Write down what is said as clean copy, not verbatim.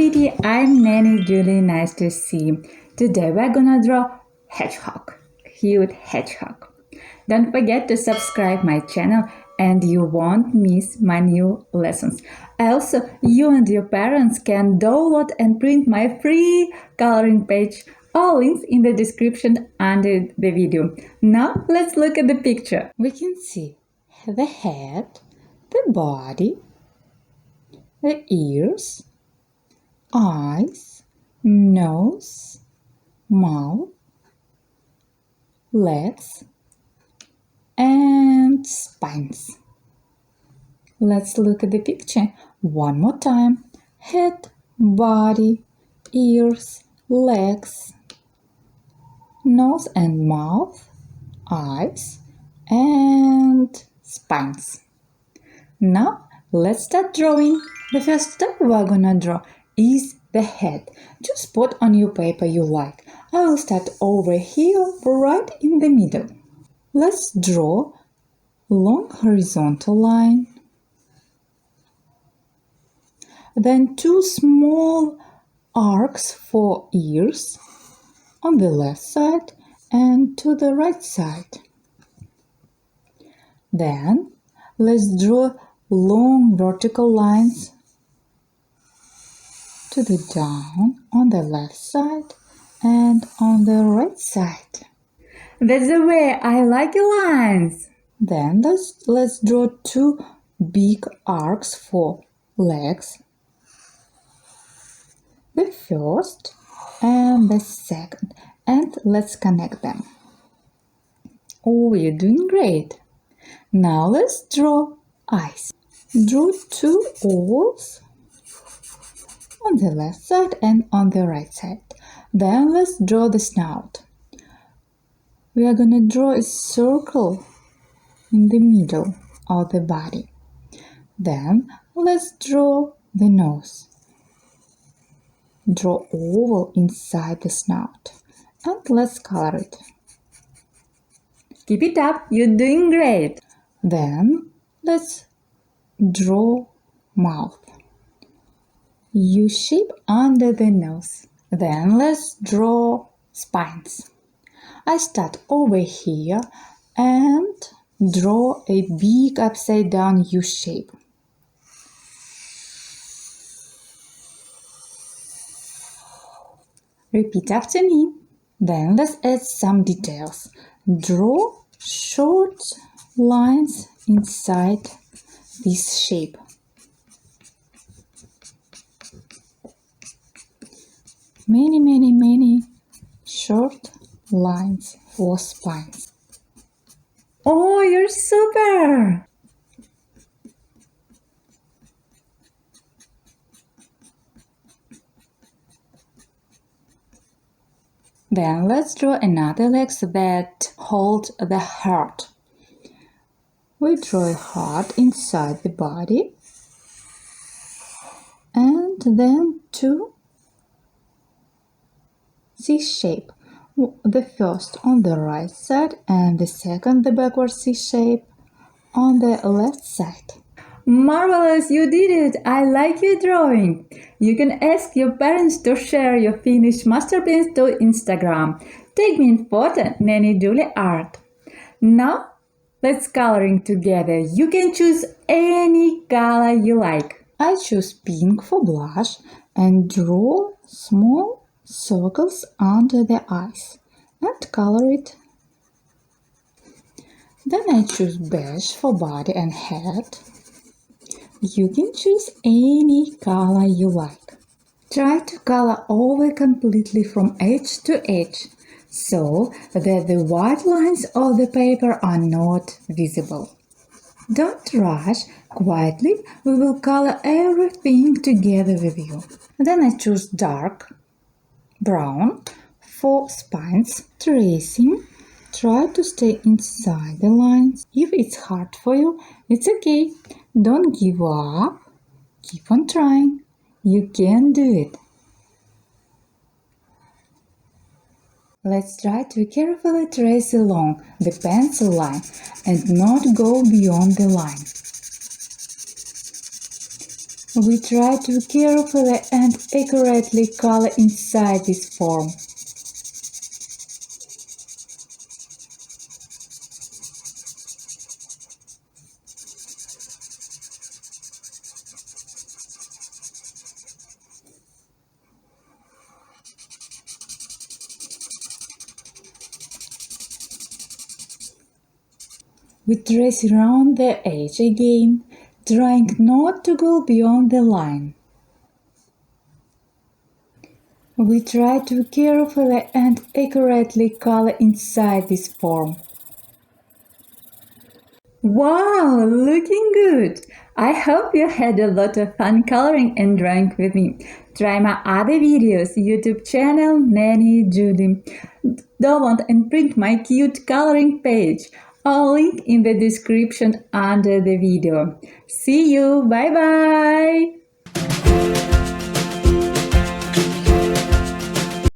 sweetie, I'm Nanny Julie, nice to see you. Today we're gonna draw Hedgehog, cute Hedgehog. Don't forget to subscribe my channel and you won't miss my new lessons. Also, you and your parents can download and print my free coloring page. All links in the description under the video. Now let's look at the picture. We can see the head, the body, the ears, eyes, nose, mouth, legs, and spines. Let's look at the picture one more time. Head, body, ears, legs, nose and mouth, eyes, and spines. Now let's start drawing. The first step we're gonna draw is the head. Just spot on your paper you like. I will start over here, right in the middle. Let's draw long horizontal line, then two small arcs for ears on the left side and to the right side. Then let's draw long vertical lines to the down on the left side and on the right side. That's the way I like your lines. Then let's draw two big arcs for legs. The first and the second. And let's connect them. Oh, you're doing great. Now let's draw eyes. Draw two ovals on the left side and on the right side. Then let's draw the snout. We are going to draw a circle in the middle of the body. Then let's draw the nose. Draw oval inside the snout. And let's color it. Keep it up, you're doing great. Then let's draw mouth. U-shape under the nose. Then let's draw spines. I start over here and draw a big upside down U-shape. Repeat after me. Then let's add some details. Draw short lines inside this shape. Many short lines for spines. Oh, you're super! Then let's draw another legs that hold the heart. We draw a heart inside the body and then two C-shape. The first on the right side and the second the backward C-shape on the left side. Marvelous, you did it! I like your drawing. You can ask your parents to share your finished masterpiece to Instagram. Take me in photo, Nanny Julie Art. Now let's coloring together. You can choose any color you like. I choose pink for blush and draw small circles under the eyes and color it. Then I choose beige for body and head. You can choose any color you like. Try to color over completely from edge to edge so that the white lines of the paper are not visible. Don't rush, quietly we will color everything together with you. Then I choose dark brown for spines. Tracing, try to stay inside the lines. If it's hard for you, it's okay. Don't give up. Keep on trying. You can do it. Let's try to carefully trace along the pencil line and not go beyond the line. We try to carefully and accurately color inside this form. We trace around the edge again, trying not to go beyond the line. We try to carefully and accurately color inside this form. Wow, looking good! I hope you had a lot of fun coloring and drawing with me. Try my other videos, YouTube channel Nanny Julie. Download and print my cute coloring page. I'll link in the description under the video. See you, bye bye!